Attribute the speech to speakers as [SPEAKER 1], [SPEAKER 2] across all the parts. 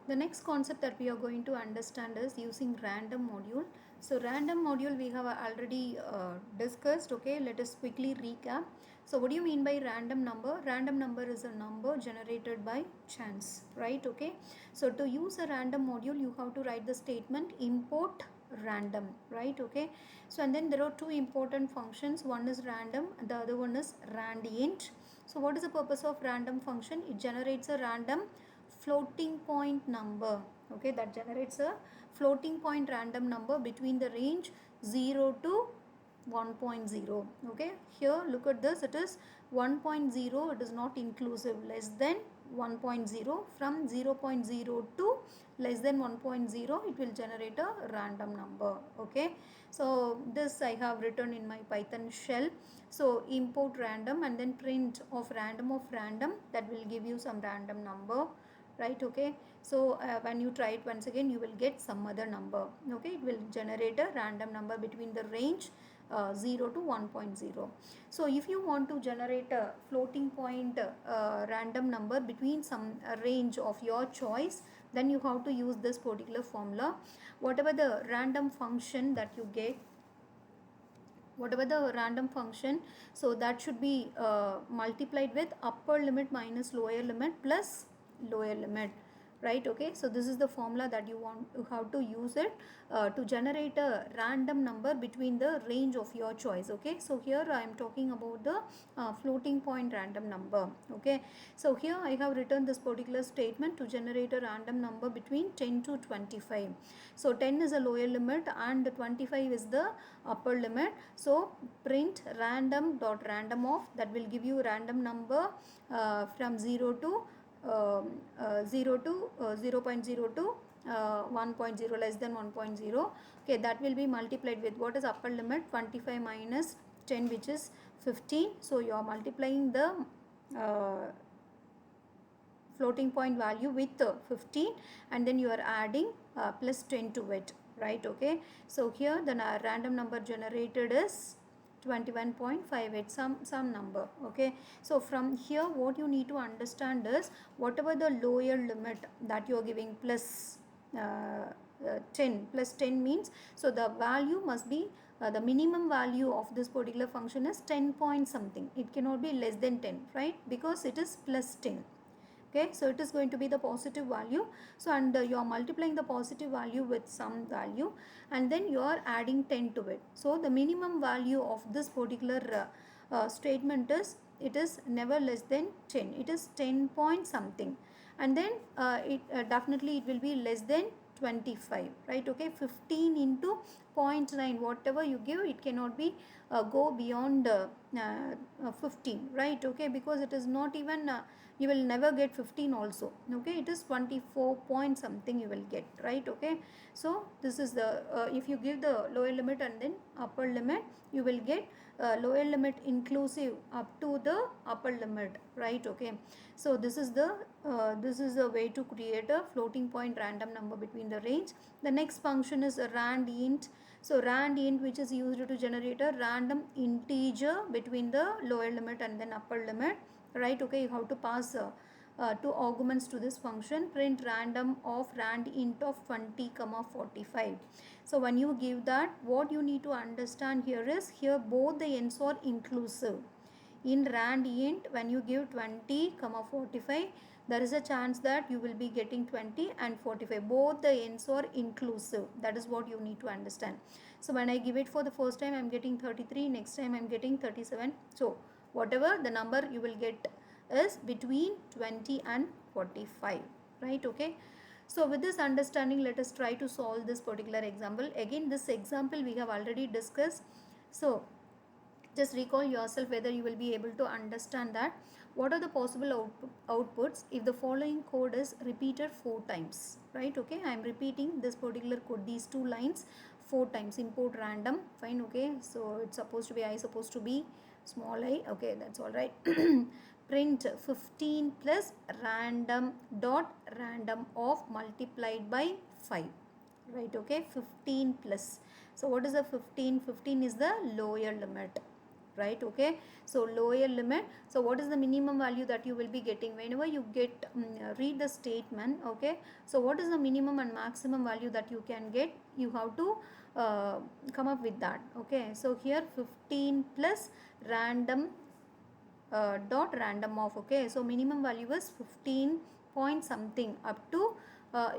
[SPEAKER 1] The next concept that we are going to understand is using random module. So random module we have already discussed. Okay, let us quickly recap. So what do you mean by random number? Random number is a number generated by chance, right? Okay, so to use a random module you have to write the statement import random, right? Okay, so and then there are two important functions. One is random, the other one is randint. So what is the purpose of random function? It generates a random floating point number. Okay, that generates a floating point random number between the range 0 to 1.0. Okay, here look at this, it is 1.0, it is not inclusive, less than 1.0. From 0.0 to less than 1.0 it will generate a random number. Okay, so this I have written in my Python shell. So import random and then print of random, that will give you some random number, right? Okay, so when you try it once again you will get some other number. Okay, it will generate a random number between the range 0 to 1.0. So if you want to generate a floating point random number between some range of your choice, then you have to use this particular formula. Whatever the random function that you get, whatever the random function, so that should be multiplied with upper limit minus lower limit plus lower limit, right? Okay, so this is the formula that you want, you have to use it to generate a random number between the range of your choice. Okay, so here I am talking about the floating point random number. Okay, so here I have written this particular statement to generate a random number between 10 to 25. So 10 is a lower limit and 25 is the upper limit. So print random dot random of, that will give you random number from 0 to 0.0 to 1.0, less than 1.0. Okay, that will be multiplied with what is upper limit, 25 minus 10, which is 15. So you are multiplying the floating point value with 15 and then you are adding plus 10 to it, right? Okay, so here the random number generated is 21.58, some number. Okay, so from here what you need to understand is whatever the lower limit that you are giving plus 10, plus 10 means, so the value must be the minimum value of this particular function is 10 point something, it cannot be less than 10, right? Because it is plus 10. Okay, so it is going to be the positive value. So and you are multiplying the positive value with some value and then you are adding 10 to it. So the minimum value of this particular statement is, it is never less than 10, it is 10 point something, and then it definitely it will be less than 25, right? Okay, 15 into 0.9, whatever you give, it cannot be go beyond 15, right? Okay, because it is not even you will never get 15 also. Okay, it is 24 point something you will get, right? Okay, so this is the if you give the lower limit and then upper limit, you will get lower limit inclusive up to the upper limit, right? Okay, so this is the way to create a floating point random number between the range. The next function is a randint. So randint, which is used to generate a random integer between the lower limit and then upper limit, right? Okay, you have to pass two arguments to this function. Print random of randint of 20 comma 45. So when you give that, what you need to understand here is, here both the ends are inclusive. In randint, when you give 20 comma 45, there is a chance that you will be getting 20 and 45, both the ends are inclusive. That is what you need to understand. So when I give it for the first time, I am getting 33, next time I am getting 37. So whatever the number you will get is between 20 and 45, right? Okay, so with this understanding, let us try to solve this particular example. Again, this example we have already discussed. So just recall yourself whether you will be able to understand that. What are the possible outputs if the following code is repeated 4 times, right? Okay, I am repeating this particular code, these two lines 4 times. Import random, fine. Okay, so it's supposed to be I, supposed to be small I. Okay, that's all right. Print 15 plus random dot random of multiplied by 5, right? Okay, 15 plus, so what is the 15? 15 is the lower limit. right? Okay, so lower limit. So what is the minimum value that you will be getting whenever you get read the statement? Okay, so what is the minimum and maximum value that you can get? You have to come up with that. Okay, so here 15 plus random dot random of. Okay, so minimum value is 15 point something up to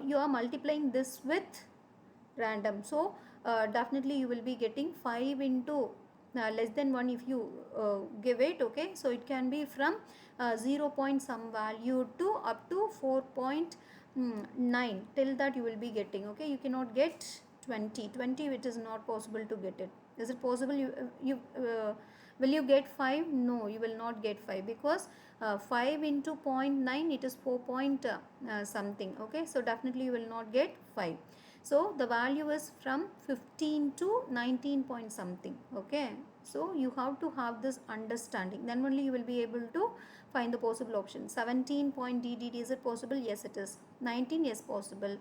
[SPEAKER 1] you are multiplying this with random. So definitely you will be getting 5 into less than 1 if you give it. Okay, so it can be from 0 point some value to up to 4.9, till that you will be getting. Okay, you cannot get 20 it is not possible to get it. Is it possible? You will you get 5? No, you will not get 5, because 5 into 0.9 it is 4 point something. Okay, so definitely you will not get 5. So the value is from 15 to 19 point something. Okay, so you have to have this understanding, then only you will be able to find the possible option. 17 point DDD, is it possible? Yes, it is. 19, yes, possible.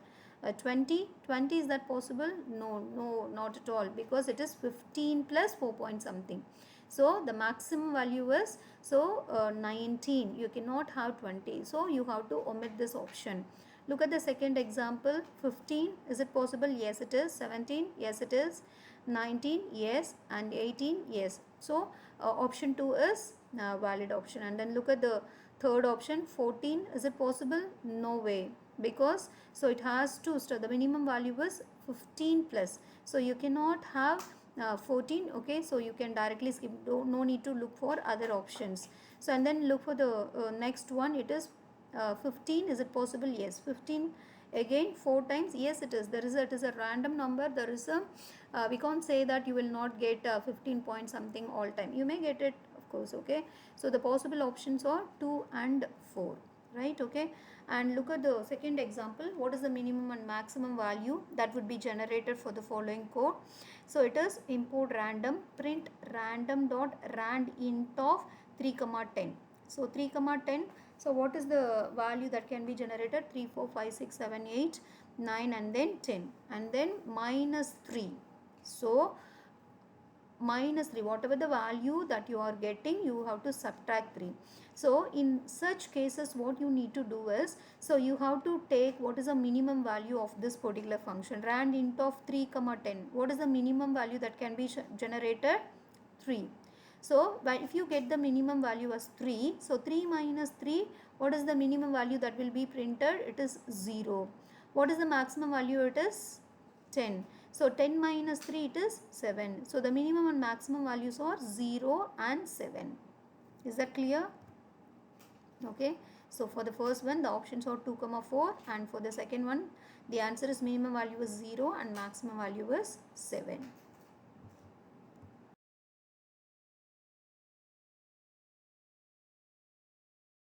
[SPEAKER 1] 20 is that possible? No, not at all, because it is 15 plus 4 point something. So the maximum value is 19. You cannot have 20, so you have to omit this option. Look at the second example. 15, is it possible? Yes, it is. 17, yes, it is. 19, yes, and 18, yes. So option 2 is valid option. And then look at the third option. 14, is it possible? No way, because so it has to start, the minimum value is 15 plus, so you cannot have 14. Okay, so you can directly skip, no need to look for other options. So and then look for the next one. It is 15, is it possible? Yes. 15 again 4 times, yes, it is. It is a random number. There is a we can't say that you will not get 15 point something all time. You may get it, of course. Okay, so the possible options are 2 and 4, right? Okay, and look at the second example. What is the minimum and maximum value that would be generated for the following code? So it is import random, print random dot rand int of 3 comma 10. So 3 comma 10, so what is the value that can be generated? 3 4 5 6 7 8 9 and then 10, and then minus 3. So minus 3, whatever the value that you are getting, you have to subtract 3. So in such cases what you need to do is, so you have to take what is the minimum value of this particular function, rand int of 3 comma 10. What is the minimum value that can be generated? 3. So if you get the minimum value as 3, so 3 minus 3, what is the minimum value that will be printed? It is 0. What is the maximum value? It is 10. So 10 minus 3, it is 7. So the minimum and maximum values are 0 and 7. Is that clear? Okay. So for the first one, the options are 2 comma 4, and for the second one, the answer is minimum value is 0 and maximum value is 7.